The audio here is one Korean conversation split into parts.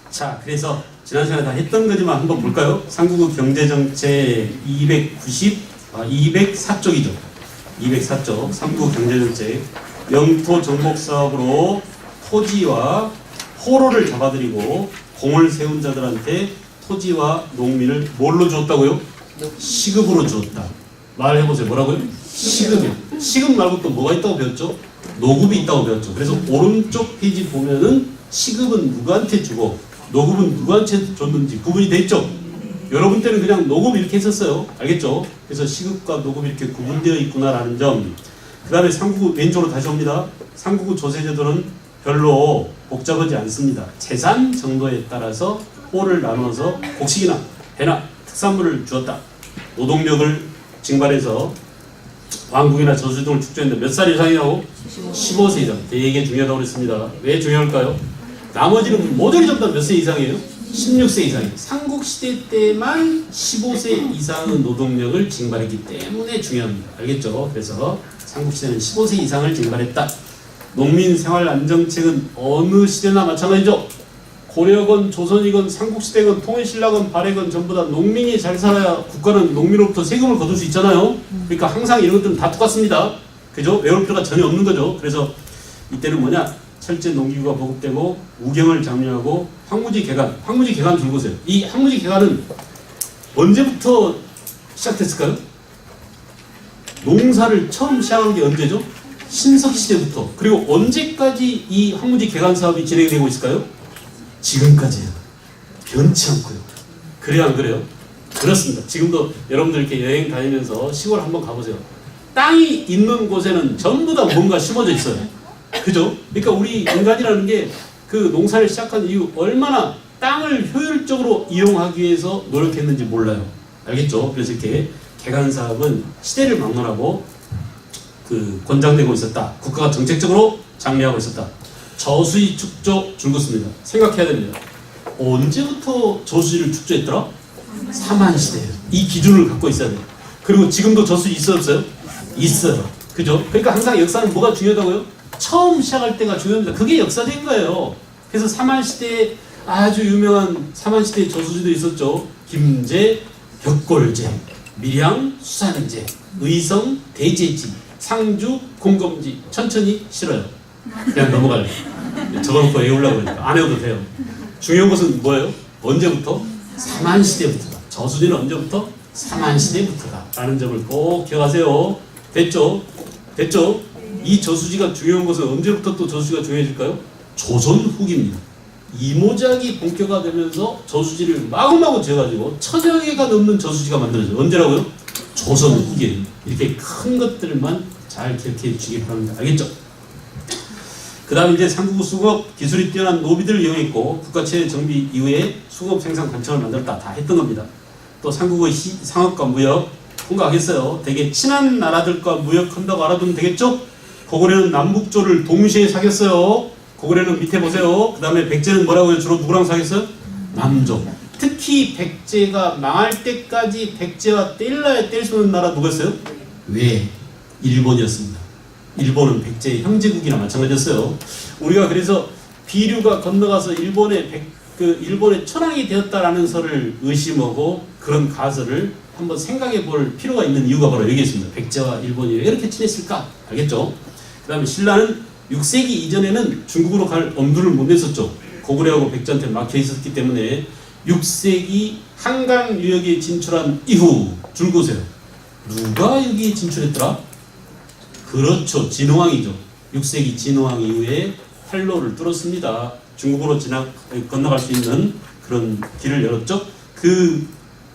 자, 그래서 지난 시간에 다 했던 거지만 한번 볼까요? 삼국의 경제정책 204쪽이죠. 204쪽 삼국 경제정책 영토 정복 사업으로 토지와 호로를 잡아들이고 공을 세운 자들한테 토지와 농민을 뭘로 주었다고요? 시급으로 주었다. 말해보세요. 뭐라고요? 시급이요. 시급 말고 또 뭐가 있다고 배웠죠? 노급이 있다고 배웠죠. 그래서 오른쪽 페이지 보면은 시급은 누구한테 주고 노급은 누구한테 줬는지 구분이 돼 있죠? 여러분 때는 그냥 노급 이렇게 했었어요. 알겠죠? 그래서 시급과 노급이 이렇게 구분되어 있구나라는 점. 그 다음에 삼국의 왼쪽으로 다시 옵니다. 삼국의 조세제도는 별로 복잡하지 않습니다. 재산 정도에 따라서 호를 나눠서 곡식이나 배나 특산물을 주었다. 노동력을 징발해서 왕국이나 저수지 등을 축조했는데 몇 살 이상이라고? 15세 이상. 되게 중요하다고 그랬습니다. 왜 중요할까요? 나머지는 모조리 전부 다 몇 세 이상이에요? 16세 이상이에요. 삼국시대 때만 15세 이상의 노동력을 징발했기 때문에 중요합니다. 알겠죠? 그래서 삼국시대는 15세 이상을 징발했다. 농민 생활 안정책은 어느 시대나 마찬가지죠. 고려건, 조선이건, 삼국시대건, 통일신라건, 발해건 전부 다 농민이 잘 살아야 국가는 농민으로부터 세금을 거둘 수 있잖아요. 그러니까 항상 이런 것들은 다 똑같습니다. 그죠? 외울 필요가 전혀 없는 거죠. 그래서 이때는 뭐냐? 철제 농기구가 보급되고 우경을 장려하고 황무지 개간, 황무지 개간 줄 보세요. 이 황무지 개간은 언제부터 시작됐을까요? 농사를 처음 시작한 게 언제죠? 신석시대부터. 그리고 언제까지 이 황무지 개간 사업이 진행되고 있을까요? 지금까지요. 변치 않고요. 그래요, 안 그래요? 그렇습니다. 지금도 여러분들 이렇게 여행 다니면서 시골 한번 가보세요. 땅이 있는 곳에는 전부 다 뭔가 심어져 있어요. 그죠? 그러니까 우리 인간이라는 게 그 농사를 시작한 이후 얼마나 땅을 효율적으로 이용하기 위해서 노력했는지 몰라요. 알겠죠? 그래서 이렇게 개간 사업은 시대를 막론하고 그 권장되고 있었다. 국가가 정책적으로 장려하고 있었다. 저수지 축조 줄긋습니다. 생각해야 됩니다. 언제부터 저수지를 축조했더라? 삼한시대예요. 이 기준을 갖고 있어야 돼요. 그리고 지금도 저수지 있어요, 없어요? 있어요. 그죠? 그러니까 항상 역사는 뭐가 중요하다고요? 처음 시작할 때가 중요합니다. 그게 역사적인 거예요. 그래서 삼한시대에 아주 유명한 삼한시대 저수지도 있었죠. 김제, 벽골제, 밀양, 수산제, 의성, 대제지, 상주, 공검지. 천천히 실어요. 그냥 넘어갈래요. 적어놓고 외우려고 그러니까 안 해도 돼요. 중요한 것은 뭐예요? 언제부터? 삼한시대부터다. 저수지는 언제부터? 삼한시대부터다 라는 점을 꼭 기억하세요. 됐죠? 됐죠? 이 저수지가 중요한 것은 언제부터 또 저수지가 중요해질까요? 조선 후기입니다. 이모작이 본격화되면서 저수지를 마구마구 지어가지고 1000여 개가 넘는 저수지가 만들어져요. 언제라고요? 조선 후기예요. 이렇게 큰 것들만 잘 기억해 주시기 바랍니다. 알겠죠? 그 다음에 이제 삼국의 수급 기술이 뛰어난 노비들을 이용했고 국가체제 정비 이후에 수급 생산 관청을 만들었다. 다 했던 겁니다. 또 삼국의 상업과 무역 통과하겠어요. 되게 친한 나라들과 무역한다고 알아두면 되겠죠? 고구려는 남북조를 동시에 사귀었어요. 고구려는 밑에 보세요. 그 다음에 백제는 뭐라고요? 주로 누구랑 사귀었어요? 남조. 특히 백제가 망할 때까지 백제와 뗄래야 뗄 수 없는 나라 누구였어요? 왜? 일본이었습니다. 일본은 백제의 형제국이나 마찬가지였어요. 우리가 그래서 비류가 건너가서 일본의 천황이 되었다라는 설을 의심하고 그런 가설을 한번 생각해 볼 필요가 있는 이유가 바로 여기 있습니다. 백제와 일본이 왜 이렇게 친했을까? 알겠죠? 그 다음에 신라는 6세기 이전에는 중국으로 갈 엄두를 못 냈었죠. 고구려하고 백제한테 막혀 있었기 때문에 6세기 한강 유역에 진출한 이후 줄 보세요. 누가 여기에 진출했더라? 그렇죠. 진흥왕이죠. 6세기 진흥왕 이후에 활로를 뚫었습니다. 중국으로 건너갈 수 있는 그런 길을 열었죠. 그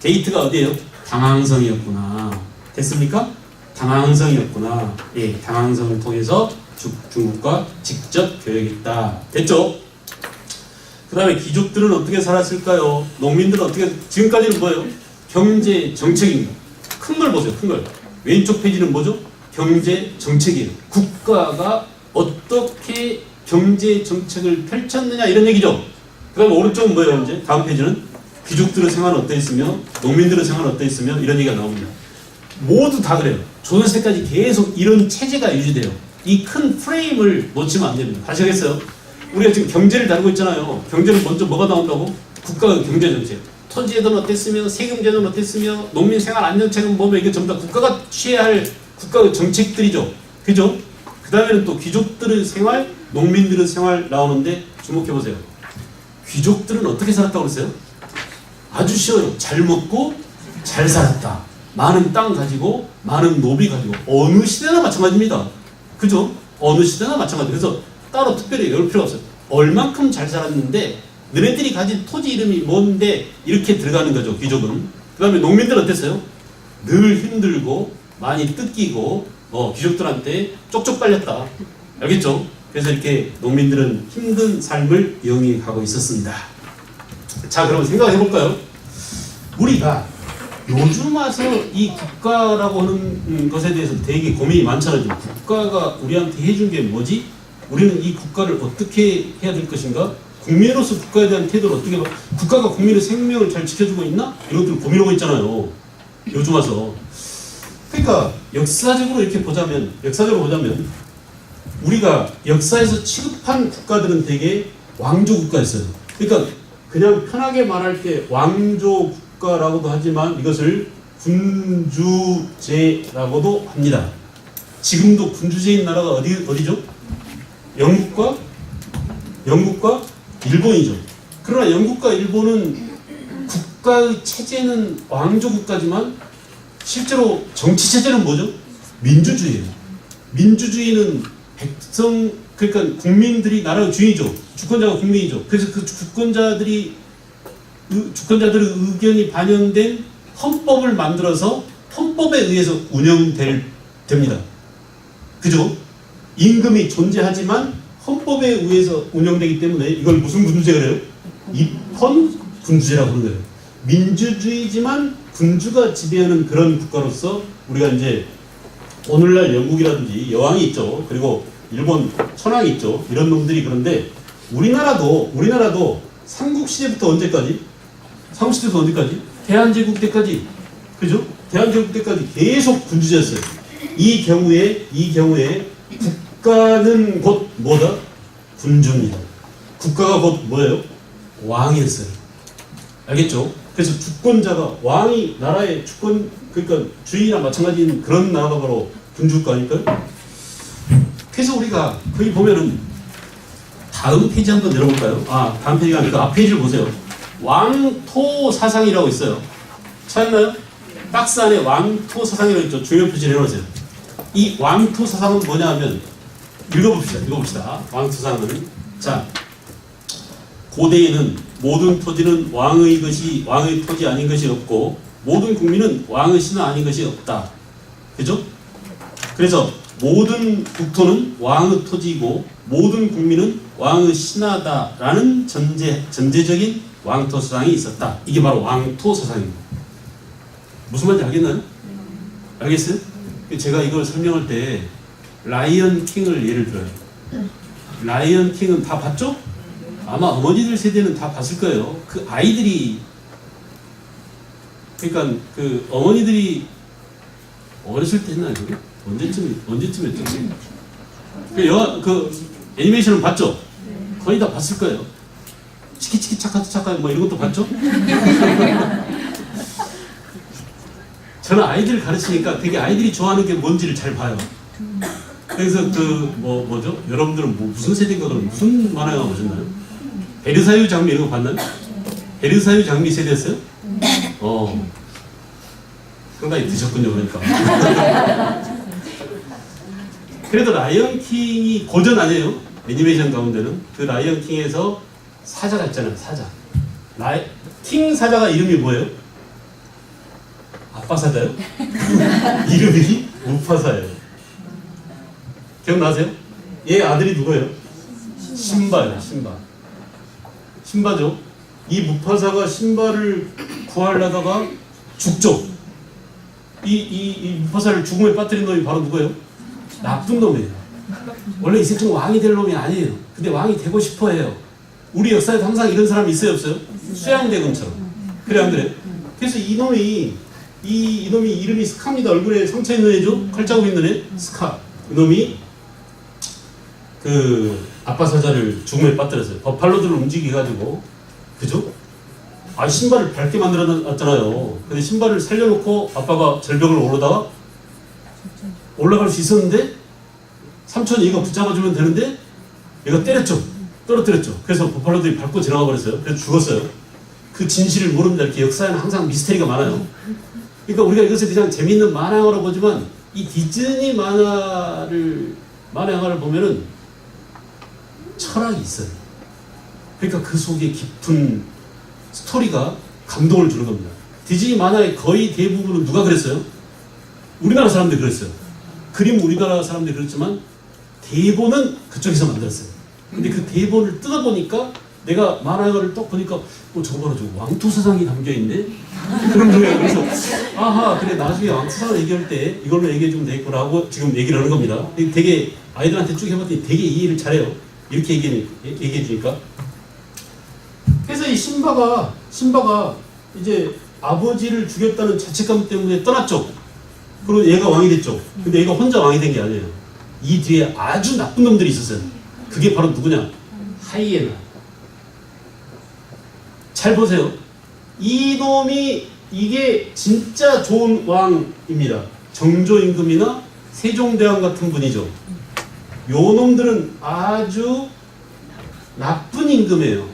게이트가 어디예요? 당항성이었구나. 됐습니까? 당항성이었구나. 예, 당항성을 통해서 중국과 직접 교역했다. 됐죠? 그 다음에 귀족들은 어떻게 살았을까요? 농민들은 어떻게, 지금까지는 뭐예요? 경제 정책입니다. 큰 걸 보세요, 큰 걸. 왼쪽 페이지는 뭐죠? 경제 정책이에요. 국가가 어떻게 경제 정책을 펼쳤느냐 이런 얘기죠. 그 다음에 오른쪽은 뭐예요, 이제? 다음 페이지는 귀족들의 생활은 어떠했으며 농민들의 생활은 어떠했으며 이런 얘기가 나옵니다. 모두 다 그래요. 조선시대까지 계속 이런 체제가 유지돼요. 이 큰 프레임을 놓치면 안 됩니다. 다시 하겠어요. 우리가 지금 경제를 다루고 있잖아요. 경제는 먼저 뭐가 나온다고? 국가 경제 정책. 토지제도는 어땠으며, 세금제도는 어땠으며, 농민 생활 안전책은 뭐며, 이게 전부 다 국가가 취해야 할 국가 정책들이죠. 그죠? 그 다음에는 또 귀족들의 생활, 농민들의 생활 나오는데 주목해보세요. 귀족들은 어떻게 살았다고 그랬어요? 아주 쉬워요. 잘 먹고 잘 살았다. 많은 땅 가지고 많은 노비 가지고. 어느 시대나 마찬가지입니다. 그죠? 어느 시대나 마찬가지. 그래서 따로 특별히 외울 필요가 없어요. 얼만큼 잘 살았는데 너네들이 가진 토지 이름이 뭔데 이렇게 들어가는 거죠. 귀족은. 그 다음에 농민들은 어땠어요? 늘 힘들고 많이 뜯기고 귀족들한테 쪽쪽 빨렸다. 알겠죠? 그래서 이렇게 농민들은 힘든 삶을 영위하고 있었습니다. 자, 그럼 생각해 볼까요? 우리가 요즘 와서 이 국가라고 하는 것에 대해서 되게 고민이 많잖아요. 국가가 우리한테 해준 게 뭐지? 우리는 이 국가를 어떻게 해야 될 것인가? 국민으로서 국가에 대한 태도를 어떻게 봐? 국가가 국민의 생명을 잘 지켜주고 있나? 이런 것들을 고민하고 있잖아요. 요즘 와서. 그러니까 역사적으로 보자면 우리가 역사에서 취급한 국가들은 되게 왕조 국가였어요. 그러니까 그냥 편하게 말할 때 왕조 국가라고도 하지만 이것을 군주제라고도 합니다. 지금도 군주제인 나라가 어디죠? 영국과 일본이죠. 그러나 영국과 일본은 국가의 체제는 왕조 국가지만 실제로 정치 체제는 뭐죠? 민주주의예요. 민주주의는 백성, 그러니까 국민들이 나라의 주인이죠. 주권자가 국민이죠. 그래서 그 주권자들의 의견이 반영된 헌법을 만들어서 헌법에 의해서 됩니다. 그죠? 임금이 존재하지만 헌법에 의해서 운영되기 때문에 이걸 무슨 군주제가 그래요? 입헌 군주제라고 부르는 거예요. 민주주의지만 군주가 지배하는 그런 국가로서 우리가 이제 오늘날 영국이라든지 여왕이 있죠. 그리고 일본 천황이 있죠. 이런 놈들이. 그런데 우리나라도 삼국시대부터 언제까지? 삼국시대부터 언제까지? 대한제국 때까지. 그죠? 대한제국 때까지 계속 군주제였어요. 이 경우에 국가는 곧 뭐다? 군주입니다. 국가가 곧 뭐예요? 왕이었어요. 알겠죠? 그래서 주권자가 왕이 나라의 주권, 그러니까 주인이랑 마찬가지인 그런 나라가 바로 군주국가 아닐까요? 그래서 우리가 거기 보면은 다음 페이지 한번 열어볼까요? 다음 페이지가 아니라 앞 페이지를 보세요. 왕토 사상이라고 있어요. 찾았나요? 박스 안에 왕토 사상이라고 있죠. 중요 표시를 해놓으세요. 이 왕토 사상은 뭐냐 하면 읽어봅시다. 왕토 사상은. 자, 고대에는 모든 토지는 왕의 토지 아닌 것이 없고 모든 국민은 왕의 신하 아닌 것이 없다. 그죠? 그래서 모든 국토는 왕의 토지이고 모든 국민은 왕의 신하다라는 전제적인 왕토 사상이 있었다. 이게 바로 왕토 사상입니다. 무슨 말인지 알겠나요? 알겠어요? 제가 이걸 설명할 때 라이언 킹을 예를 들어요. 라이언 킹은 다 봤죠? 아마 어머니들 세대는 다 봤을 거예요. 그 아이들이, 그러니까 그 어머니들이 어렸을 때 했나요? 그게? 언제쯤 했죠? 그 애니메이션을 봤죠? 거의 다 봤을 거예요. 치키치키 차카차카 뭐 이런 것도 봤죠? 저는 아이들을 가르치니까 되게 아이들이 좋아하는 게 뭔지를 잘 봐요. 그래서 뭐죠? 여러분들은 무슨 세대인가 그럼 무슨 만화가 보셨나요? 베르사유 장미 이런 거 봤나요? 베르사유 장미 세대였어요? 상당히 드셨군요, 그러니까. 그래도 라이언 킹이 고전 아니에요? 애니메이션 가운데는. 그 라이언 킹에서 사자가 있잖아요, 사자. 킹 사자가 이름이 뭐예요? 아빠 사자요? 이름이 무파사예요. 기억나세요? 얘 아들이 누구예요? 신바예요, 신바죠. 이 무파사가 신바를 구하려다가 죽죠. 이 무파사를 죽음에 빠뜨린 놈이 바로 누구예요? 나쁜 놈이에요. 원래 이 세상 왕이 될 놈이 아니에요. 근데 왕이 되고 싶어 해요. 우리 역사에도 항상 이런 사람이 있어요, 없어요? 수양대군처럼. 그래, 안 그래? 그래서 이놈이 이름이 스카입니다. 얼굴에 상처 있는 애죠? 칼자국 있는 애? 스카. 이놈이 아빠 사자를 죽음에 빠뜨렸어요. 버팔로들을 움직여가지고, 그죠? 아, 신발을 밟게 만들어놨잖아요. 근데 신발을 살려놓고 아빠가 절벽을 오르다가 올라갈 수 있었는데 삼촌이 얘가 붙잡아주면 되는데 얘가 때렸죠. 떨어뜨렸죠. 그래서 버팔로들이 밟고 지나가 버렸어요. 그래서 죽었어요. 그 진실을 모릅니다. 이렇게 역사에는 항상 미스테리가 많아요. 그러니까 우리가 이것을 그냥 재밌는 만화 영화로 보지만 이 디즈니 만화 영화를 보면은 철학이 있어요. 그러니까 그 속에 깊은 스토리가 감동을 주는 겁니다. 디즈니 만화의 거의 대부분은 누가 그랬어요? 우리나라 사람들이 그랬어요. 그림 우리나라 사람들이 그랬지만 대본은 그쪽에서 만들었어요. 근데 그 대본을 뜯어보니까 내가 만화 영화를 딱 보니까 저거 봐라, 저거 왕토사상이 담겨있네? 그런 거예요. 그래서 아하, 그래, 나중에 왕토사상 얘기할 때 이걸로 얘기해주면 되겠구나 하고 지금 얘기를 하는 겁니다. 되게 아이들한테 쭉 해봤더니 되게 이해를 잘해요. 이렇게 얘기해주니까. 그래서 이 신바가 이제 아버지를 죽였다는 자책감 때문에 떠났죠. 그리고 얘가 왕이 됐죠. 근데 얘가 혼자 왕이 된 게 아니에요. 이 뒤에 아주 나쁜 놈들이 있었어요. 그게 바로 누구냐? 하이에나. 잘 보세요. 이놈이 이게 진짜 좋은 왕입니다. 정조임금이나 세종대왕 같은 분이죠. 요 놈들은 아주 나쁜 임금이에요.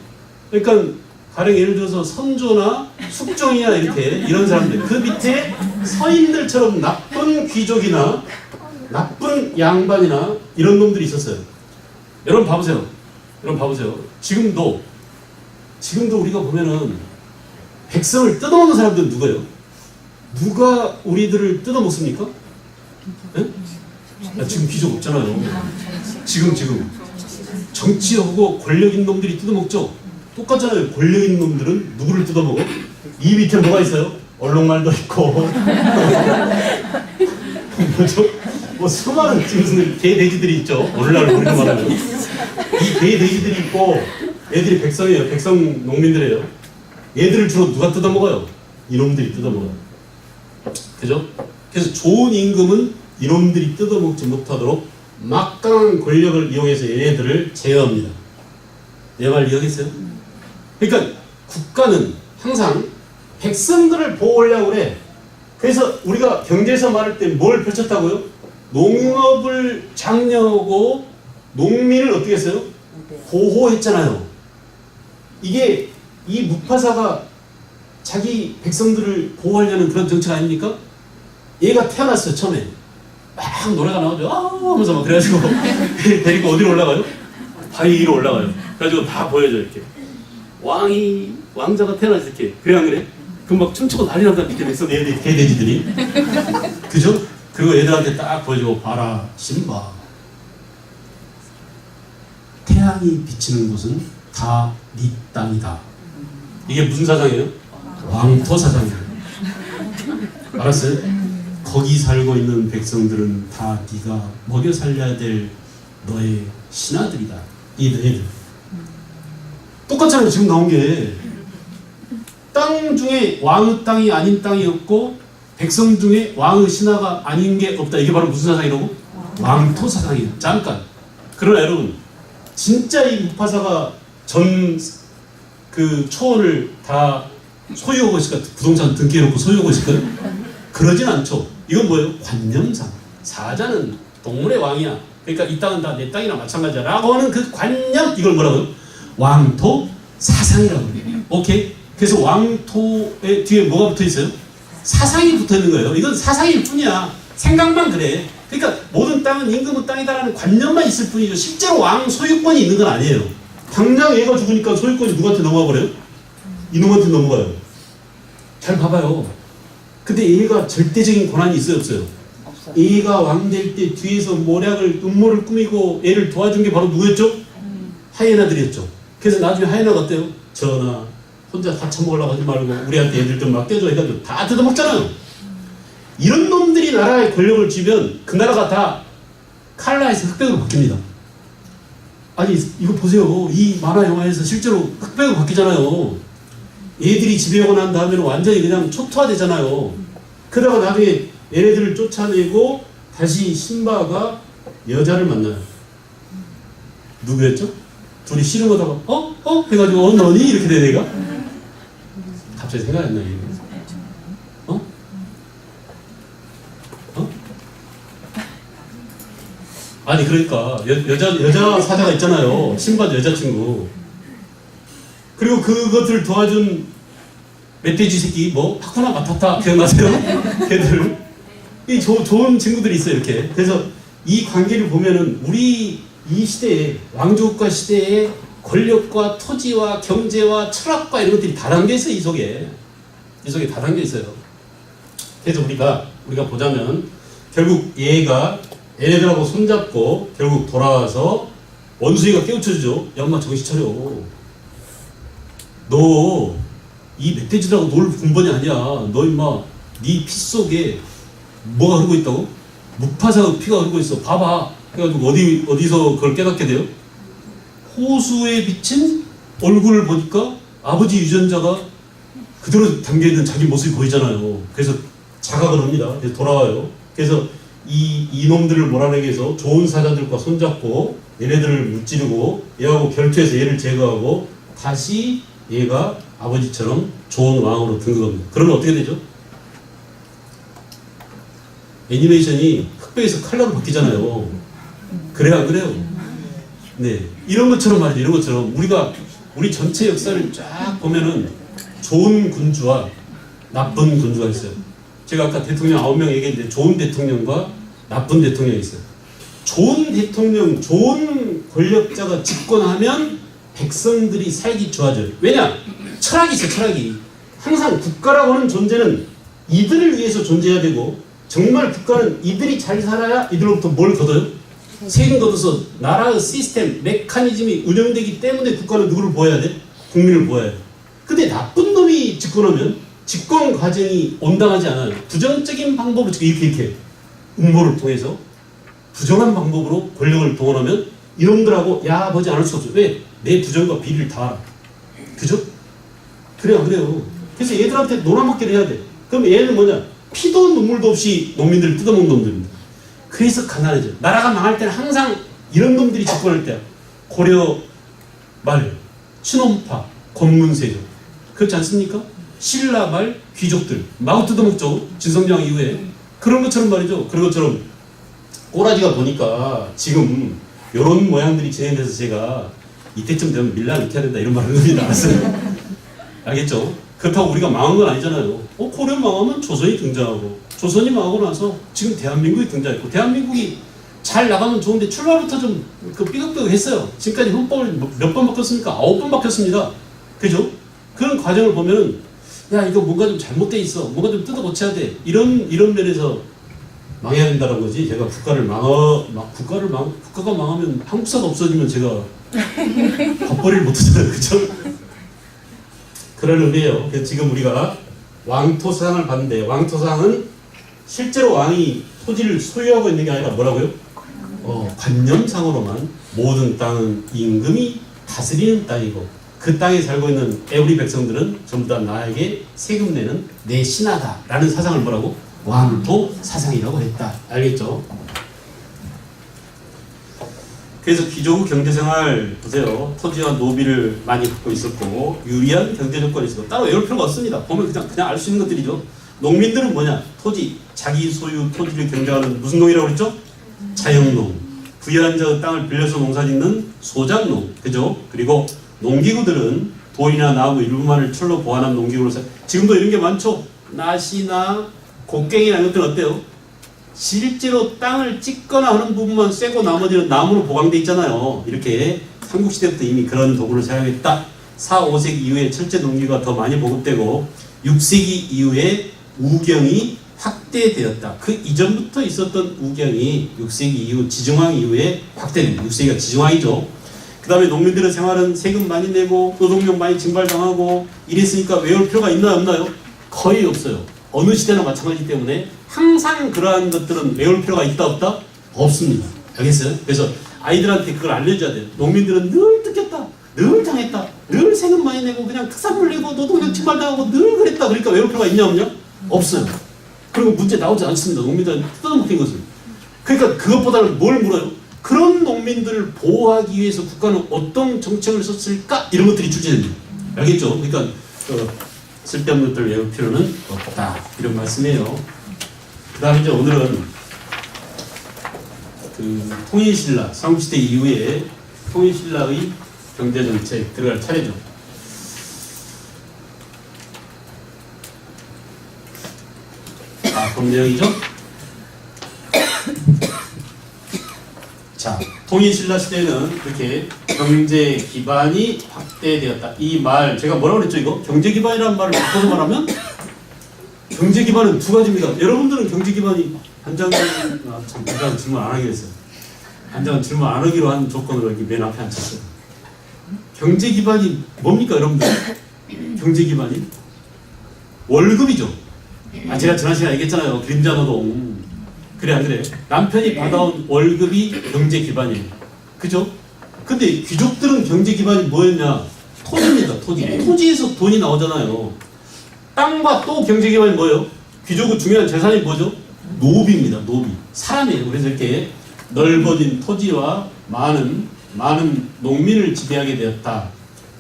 그러니까 가령 예를 들어서 선조나 숙종이나 이런 사람들, 그 밑에 서인들처럼 나쁜 귀족이나 나쁜 양반이나 이런 놈들이 있었어요. 여러분 봐보세요. 지금도 우리가 보면은 백성을 뜯어먹는 사람들은 누구예요? 누가 우리들을 뜯어먹습니까? 네? 지금 귀족 없잖아요. 지금 정치하고 권력 있는 놈들이 뜯어먹죠. 똑같잖아요. 권력 있는 놈들은 누구를 뜯어먹어? 이 밑에 뭐가 있어요? 얼룩말도 있고 뭐죠? 뭐 수많은 무슨 개 돼지들이 있죠. 오늘날 우리가 말하면 이 개 돼지들이 있고 얘들이 백성이에요. 백성 농민들이에요. 얘들을 주로 누가 뜯어먹어요? 이놈들이 뜯어먹어요. 그죠? 그래서 좋은 임금은 이놈들이 뜯어먹지 못하도록 막강한 권력을 이용해서 얘네들을 제어합니다. 내 말 이해하겠어요? 그러니까 국가는 항상 백성들을 보호하려고 그래. 그래서 우리가 경제에서 말할 때 뭘 펼쳤다고요? 농업을 장려하고 농민을 어떻게 했어요? 보호했잖아요. 이게 이 무파사가 자기 백성들을 보호하려는 그런 정책 아닙니까? 얘가 태어났어요. 처음에 막 노래가 나오죠. 아 하면서 막 그래가지고 데리고 어디로 올라가요? 바위 위로 올라가요. 그래가지고 다 보여줘 이렇게. 왕자가 태어나서 이렇게. 그래 안 그래? 그럼 막 춤추고 난리 난다 이렇게 됐어. 얘들 개돼지들이. 그죠? 그리고 애들한테 딱 보여주고 봐라 신바. 태양이 비치는 곳은 다 네 땅이다. 이게 무슨 사상이에요? 왕토 사상이에요. 알았어요? 거기 살고 있는 백성들은 다 네가 먹여 살려야 될 너의 신하들이다. 이 너희들. 똑같잖아요. 지금 나온 게. 땅 중에 왕의 땅이 아닌 땅이 없고 백성 중에 왕의 신하가 아닌 게 없다. 이게 바로 무슨 사상이라고? 왕토 사상이에요. 잠깐. 그러나 여러분, 진짜 이 무파사가 전 그 초원을 다 소유하고 있을까? 부동산 등기해놓고 소유하고 있을까요? 그러진 않죠. 이건 뭐예요? 관념상. 사자는 동물의 왕이야. 그러니까 이 땅은 다 내 땅이나 마찬가지야. 라고 하는 그 관념, 이걸 뭐라고요? 왕토 사상이라고 해요. 오케이? 그래서 왕토의 뒤에 뭐가 붙어 있어요? 사상이 붙어 있는 거예요. 이건 사상일 뿐이야. 생각만 그래. 그러니까 모든 땅은 임금의 땅이다라는 관념만 있을 뿐이죠. 실제로 왕 소유권이 있는 건 아니에요. 당장 얘가 죽으니까 소유권이 누구한테 넘어가 버려요? 이놈한테 넘어가요. 잘 봐봐요. 근데 얘가 절대적인 권한이 있어요, 없어요? 없어요. 얘가 왕 될 때 뒤에서 음모를 꾸미고 얘를 도와준 게 바로 누구였죠? 하이에나들이었죠. 그래서 나중에 하이에나가 어때요? 전하, 혼자 다 처먹으려고 하지 말고 우리한테 애들 좀 맡겨줘 해가지고 다 뜯어먹잖아요. 이런 놈들이 나라의 권력을 쥐면 그 나라가 다 칼라에서 흑백으로 바뀝니다. 아니 이거 보세요. 이 만화 영화에서 실제로 흑백으로 바뀌잖아요. 얘들이 지배하고 난 다음에는 완전히 그냥 초토화되잖아요. 그러다가 나중에 얘네들을 쫓아내고 다시 신바가 여자를 만나요. 누구였죠? 둘이 씨름하다가 해가지고 너니? 이렇게 된 애가 갑자기 생각이 안 나요. 아니 그러니까 여자 사자가 있잖아요. 신바드 여자친구. 그리고 그것을 도와준 멧돼지 새끼 하쿠나 마타타 기억나세요? 걔들 이 좋은 친구들이 있어요. 이렇게. 그래서 이 관계를 보면은 우리 이 시대에 왕조국가 시대에 권력과 토지와 경제와 철학과 이런 것들이 다 담겨 있어요. 이 속에 다 담겨 있어요. 그래서 우리가 보자면 결국 얘가 얘네들하고 손잡고 결국 돌아와서 원숭이가 깨우쳐주죠. 야 엄마 정신 차려. 너 이 멧돼지들하고 놀 군번이 아니야. 너 임마 네 피 속에 뭐가 흐르고 있다고? 무파사 피가 흐르고 있어. 봐봐. 해가지고 어디서 그걸 깨닫게 돼요? 호수에 비친 얼굴을 보니까 아버지 유전자가 그대로 담겨있는 자기 모습이 보이잖아요. 그래서 자각을 합니다. 그래서 돌아와요. 그래서 이놈들을 몰아내기 위해서 좋은 사자들과 손잡고 얘네들을 무찌르고 얘하고 결투해서 얘를 제거하고 다시 얘가 아버지처럼 좋은 왕으로 등극합니다. 그러면 어떻게 되죠? 애니메이션이 흑백에서 컬러로 바뀌잖아요. 그래요, 안 그래요? 네, 이런 것처럼 말이죠. 이런 것처럼 우리 전체 역사를 쫙 보면은 좋은 군주와 나쁜 군주가 있어요. 제가 아까 대통령 9명 얘기했는데 좋은 대통령과 나쁜 대통령이 있어요. 좋은 대통령, 좋은 권력자가 집권하면 백성들이 살기 좋아져요. 왜냐? 철학이 있어요. 철학이. 항상 국가라고 하는 존재는 이들을 위해서 존재해야 되고 정말 국가는 이들이 잘 살아야 이들로부터 뭘 걷어요? 세금 걷어서 나라의 시스템, 메커니즘이 운영되기 때문에 국가는 누구를 보호해야 돼? 국민을 보호해야 돼. 근데 나쁜 놈이 집권하면 집권 과정이 온당하지 않아요. 부정적인 방법을 이렇게 음모를 통해서 부정한 방법으로 권력을 동원하면 이놈들하고 보지 않을 수 없어요. 왜? 내 부정과 비리를 다 알아. 그죠? 그래요. 그래서 얘들한테 노란막기를 해야 돼. 그럼 얘는 뭐냐? 피도 눈물도 없이 농민들을 뜯어먹는 놈들입니다. 그래서 가난해져요. 나라가 망할 때는 항상 이런 놈들이 집권할 때야. 고려 말 친원파 권문세조 그렇지 않습니까? 신라 말 귀족들 마구 뜯어먹죠. 진성장 이후에. 그런 것처럼 말이죠. 그런 것처럼 꼬라지가 보니까 지금 이런 모양들이 진행돼서 제가 이때쯤 되면 밀란 익혀야 된다 이런 말을 합니다. 알았어요? 알겠죠? 그렇다고 우리가 망한 건 아니잖아요. 고려 망하면 조선이 등장하고 조선이 망하고 나서 지금 대한민국이 등장했고 대한민국이 잘 나가면 좋은데 출발부터 좀 삐걱삐걱했어요. 지금까지 헌법을 몇 번 바뀌었습니까? 9번 바뀌었습니다. 그죠? 그런 과정을 보면은 이거 뭔가 좀 잘못돼 있어. 뭔가 좀 뜯어 고쳐야 돼. 이런 면에서 망해야 된다는 거지. 제가 국가가 망하면 한국사가 없어지면 제가 밥벌이를 못 하잖아요. 그죠? 그런 의미예요. 그래서 지금 우리가 왕토상을 봤는데 왕토상은 실제로 왕이 토지를 소유하고 있는 게 아니라 뭐라고요? 관념상으로만 모든 땅은 임금이 다스리는 땅이고 그 땅에 살고 있는 우리 백성들은 전부 다 나에게 세금 내는 내 신하다 라는 사상을 뭐라고? 왕토 사상이라고 했다. 알겠죠? 그래서 귀족 경제생활 보세요. 토지와 노비를 많이 갖고 있었고 유리한 경제 조건이 있었고 따로 외울 필요가 없습니다. 보면 그냥 알 수 있는 것들이죠. 농민들은 뭐냐? 토지, 자기 소유 토지를 경작하는 무슨 농이라고 그랬죠? 자영농. 부유한 자의 땅을 빌려서 농사짓는 소작농. 그죠? 그리고 농기구들은 돌이나 나무 일부만을 철로 보완한 농기구를 지금도 이런 게 많죠? 낫이나 곡괭이나 이런 것들은 어때요? 실제로 땅을 찍거나 하는 부분만 쇠고 나머지는 나무로 보강돼 있잖아요. 이렇게 삼국시대부터 이미 그런 도구를 사용했다. 4, 5세기 이후에 철제 농기가 더 많이 보급되고 6세기 이후에 우경이 확대되었다. 그 이전부터 있었던 우경이 6세기 이후 지중왕 이후에 확대됩니다. 6세기가 지중왕이죠. 그 다음에 농민들의 생활은 세금 많이 내고 노동력 많이 증발당하고 이랬으니까 외울 필요가 있나요? 없나요? 거의 없어요. 어느 시대나 마찬가지이기 때문에 항상 그러한 것들은 외울 필요가 있다 없다? 없습니다. 알겠어요? 그래서 아이들한테 그걸 알려줘야 돼요. 농민들은 늘 뜯겼다, 늘 당했다, 늘 세금 많이 내고 그냥 특산물 내고 노동력 증발당하고 늘 그랬다. 그러니까 외울 필요가 있냐 없냐? 없어요. 그리고 문제 나오지 않습니다. 농민들은 뜯어먹힌 것을. 그러니까 그것보다는 뭘 물어요? 그런 농민들을 보호하기 위해서 국가는 어떤 정책을 썼을까? 이런 것들이 출제됩니다. 알겠죠? 그러니까 쓸데없는 것들을 외울 필요는 없다. 이런 말씀이에요. 그 다음에 이제 오늘은 통일신라, 삼국시대 이후에 통일신라의 경제정책 들어갈 차례죠. 그런 내용이죠. 자, 통일신라 시대는 이렇게 경제 기반이 확대되었다. 이 말 제가 뭐라고 그랬죠? 이거 경제 기반이라는 말을 바꿔서 말하면 경제 기반은 두 가지입니다. 여러분들은 경제 기반이 한장은 질문 안 하기로 했어요. 한장은 질문 안 하기로 한 조건으로 여기 맨 앞에 앉혔어요. 경제 기반이 뭡니까, 여러분들? 경제 기반이 월급이죠. 제가 지난 시간에 얘기했잖아요. 그림자 노동. 그래 안 그래? 남편이 받아온 월급이 경제 기반이에요. 그죠? 근데 귀족들은 경제 기반이 뭐였냐? 토지입니다. 토지. 토지에서 돈이 나오잖아요. 땅과 또 경제 기반이 뭐예요? 귀족의 중요한 재산이 뭐죠? 노비입니다. 노비. 사람이에요. 그래서 이렇게 넓어진 토지와 많은 농민을 지배하게 되었다.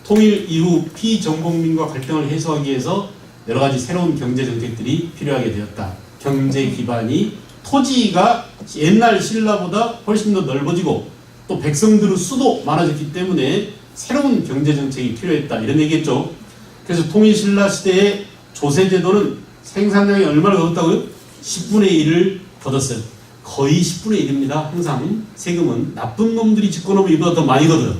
통일 이후 피정복민과 갈등을 해소하기 위해서 여러 가지 새로운 경제 정책들이 필요하게 되었다. 경제 기반이 토지가 옛날 신라보다 훨씬 더 넓어지고 또 백성들의 수도 많아졌기 때문에 새로운 경제 정책이 필요했다. 이런 얘기겠죠. 그래서 통일신라 시대의 조세제도는 생산량이 얼마나 거뒀다고요? 10분의 1을 거뒀어요. 거의 10분의 1입니다. 항상 세금은 나쁜 놈들이 집권하면 이보다 더 많이 거둬요.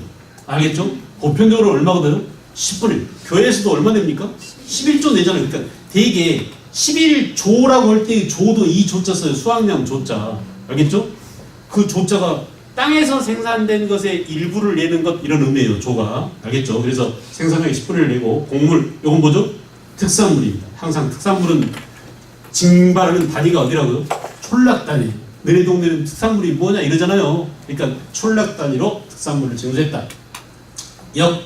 알겠죠? 보편적으로 얼마 거둬요? 10분의 1. 교회에서도 얼마 냅니까? 11조 내잖아요. 그러니까 되게 11조라고 할 때 조도 이 조자 써요. 수학량 조자. 알겠죠? 그 조자가 땅에서 생산된 것의 일부를 내는 것 이런 의미예요. 조가. 알겠죠? 그래서 생산량의 10분의 1을 내고 곡물, 이건 뭐죠? 특산물입니다. 항상 특산물은 징발하는 단위가 어디라고요? 촌락 단위. 너네 동네는 특산물이 뭐냐 이러잖아요. 그러니까 촌락 단위로 특산물을 징수했다. 역,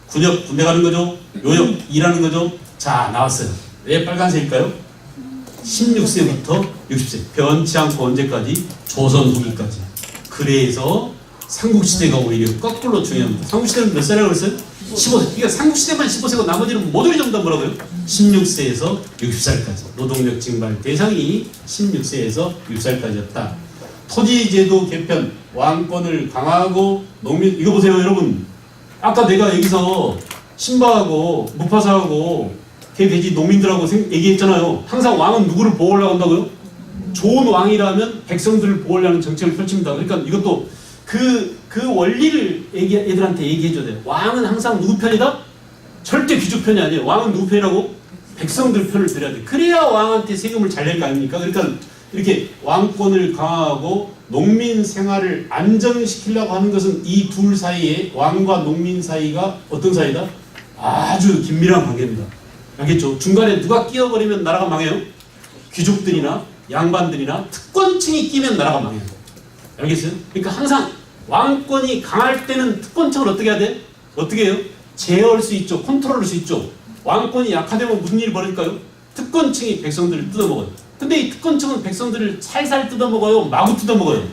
군역, 군대 가는 거죠. 요역, 일하는 거죠. 자, 나왔어요. 왜 빨간색일까요? 16세부터 60세. 변치 않고 언제까지? 조선 후기까지. 그래서 삼국시대가 오히려 거꾸로 중요합니다. 삼국시대는 몇 살이라고 그랬어요? 15세. 그러니까 삼국시대만 15세고 나머지는 모조리 전부 다 뭐라고요? 16세에서 60살까지. 노동력 징발 대상이 16세에서 60살까지였다. 토지제도 개편, 왕권을 강화하고 농민, 이거 보세요 여러분. 아까 내가 여기서 신바하고 무파사하고 개돼지 농민들하고 얘기했잖아요. 항상 왕은 누구를 보호하려고 한다고요? 좋은 왕이라면 백성들을 보호하려는 정책을 펼칩니다. 그러니까 이것도 그 원리를 애들한테 얘기해줘야 돼요. 왕은 항상 누구 편이다? 절대 귀족 편이 아니에요. 왕은 누구 편이라고? 백성들 편을 들여야 돼. 그래야 왕한테 세금을 잘 낼 거 아닙니까? 그러니까 이렇게 왕권을 강화하고 농민 생활을 안정시키려고 하는 것은 이 둘 사이에 왕과 농민 사이가 어떤 사이다? 아주 긴밀한 관계입니다. 알겠죠? 중간에 누가 끼어버리면 나라가 망해요. 귀족들이나 양반들이나 특권층이 끼면 나라가 망해요. 알겠어요? 그러니까 항상 왕권이 강할 때는 특권층을 어떻게 해야 돼? 어떻게 해요? 제어할 수 있죠. 컨트롤할 수 있죠. 왕권이 약화되면 무슨 일이 벌어질까요? 특권층이 백성들을 뜯어먹어요. 근데 이 특권층은 백성들을 살살 뜯어먹어요? 마구 뜯어먹어요?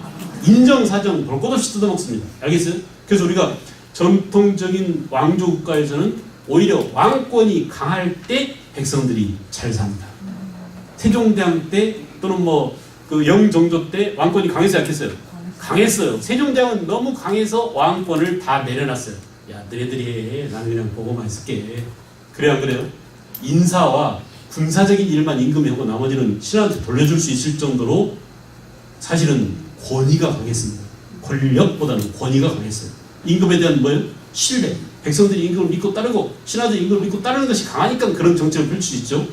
인정사정 볼 것 없이 뜯어먹습니다. 알겠어요? 그래서 우리가 전통적인 왕조 국가에서는 오히려 왕권이 강할 때 백성들이 잘 삽니다. 세종대왕 때 또는 그 영종조 때 왕권이 강했어요, 약했어요? 강했어요. 세종대왕은 너무 강해서 왕권을 다 내려놨어요. 야, 너희들이 해. 나는 그냥 보고만 있을게. 그래 안 그래요? 인사와 군사적인 일만 임금이 하고 나머지는 신하한테 돌려줄 수 있을 정도로 사실은 권위가 강했습니다. 권력보다는 권위가 강했어요. 임금에 대한 뭐예요? 신뢰. 백성들이 임금을 믿고 따르고 신하들이 임금을 믿고 따르는 것이 강하니까 그런 정책을 펼칠 수 있죠.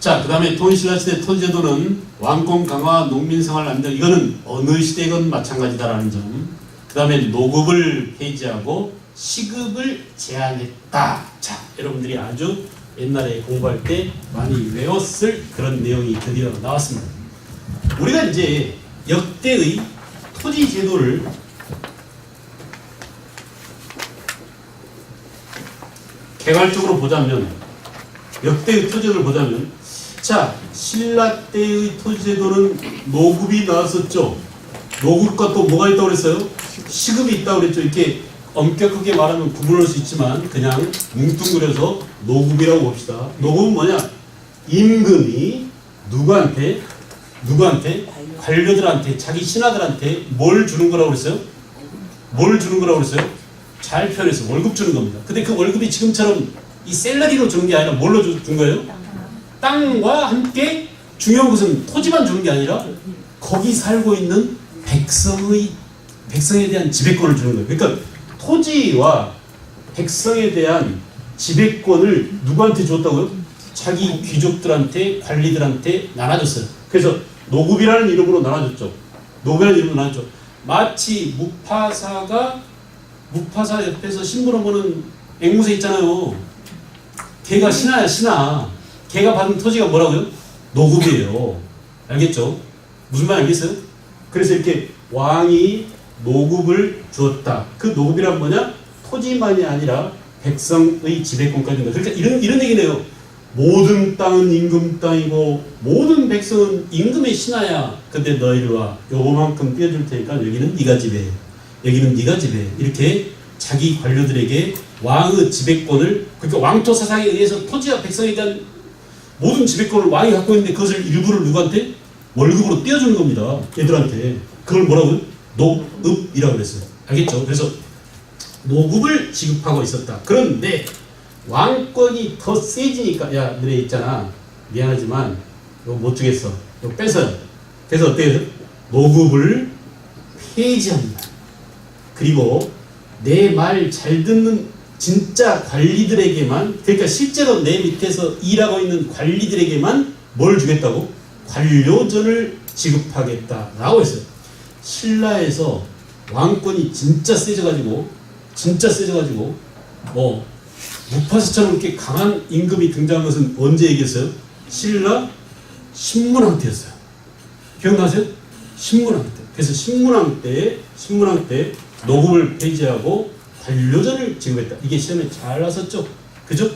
자, 그 다음에 통일신라 시대 토지제도는 왕권 강화, 농민생활 안정, 이거는 어느 시대건 마찬가지다라는 점. 그 다음에 노급을 폐지하고 시급을 제한했다. 자, 여러분들이 아주 옛날에 공부할 때 많이 외웠을 그런 내용이 드디어 나왔습니다. 우리가 이제 역대의 토지제도를 개괄적으로 보자면, 역대의 토지제도를 보자면, 자, 신라 때의 토지제도는 노급이 나왔었죠. 노급과 또 뭐가 있다고 그랬어요? 시급이 있다고 그랬죠. 이렇게 엄격하게 말하면 구분할 수 있지만 그냥 뭉뚱그려서 노급이라고 봅시다. 노급은 뭐냐? 임금이 누구한테? 관료들한테, 자기 신하들한테 뭘 주는 거라고 그랬어요? 뭘 주는 거라고 그랬어요? 잘 표현해서 월급 주는 겁니다. 근데 그 월급이 지금처럼 이 샐러리로 주는 게 아니라 뭘로 준 거예요? 땅과 함께 중요한 것은 토지만 주는 게 아니라 거기 살고 있는 백성에 대한 지배권을 주는 거예요. 그러니까 토지와 백성에 대한 지배권을 누구한테 줬다고요? 자기 귀족들한테, 관리들한테 나눠줬어요. 그래서 노급이라는 이름으로 나눠줬죠. 노급이라는 이름으로 나눠줬죠. 마치 무파사 옆에서 심부름 보는 앵무새 있잖아요. 걔가 신하야, 신하. 걔가 받은 토지가 뭐라고요? 노급이에요. 알겠죠? 무슨 말 알겠어요? 그래서 이렇게 왕이 노급을 주었다. 그 노급이란 뭐냐? 토지만이 아니라 백성의 지배권까지. 그러니까 이런 얘기네요. 모든 땅은 임금 땅이고 모든 백성은 임금의 신하야. 근데 너 이리 와. 요거만큼 떼어줄 테니까 여기는 네가 지배해. 여기는 네가 지배해. 이렇게 자기 관료들에게 왕의 지배권을, 그러니까 왕토 사상에 의해서 토지와 백성에 대한 모든 지배권을 왕이 갖고 있는데 그것을 일부를 누구한테? 월급으로 떼어주는 겁니다. 얘들한테. 그걸 뭐라고요? 노급이라고 그랬어요. 알겠죠? 그래서 노급을 지급하고 있었다. 그런데 왕권이 더 세지니까, 야 너네 있잖아, 미안하지만 이거 못 주겠어, 이거 뺏어요. 그래서 어떻게 해요? 노급을 폐지합니다. 그리고 내 말 잘 듣는 진짜 관리들에게만, 그러니까 실제로 내 밑에서 일하고 있는 관리들에게만 뭘 주겠다고? 관료전을 지급하겠다라고 했어요. 신라에서 왕권이 진짜 세져가지고 무파사처럼 이렇게 강한 임금이 등장한 것은 언제 얘기했어요? 신라 신문왕 때였어요. 기억나세요? 신문왕 때. 그래서 신문왕 때 노급을 폐지하고 관료전을 지급했다. 이게 시험에 잘 나왔었죠. 그죠?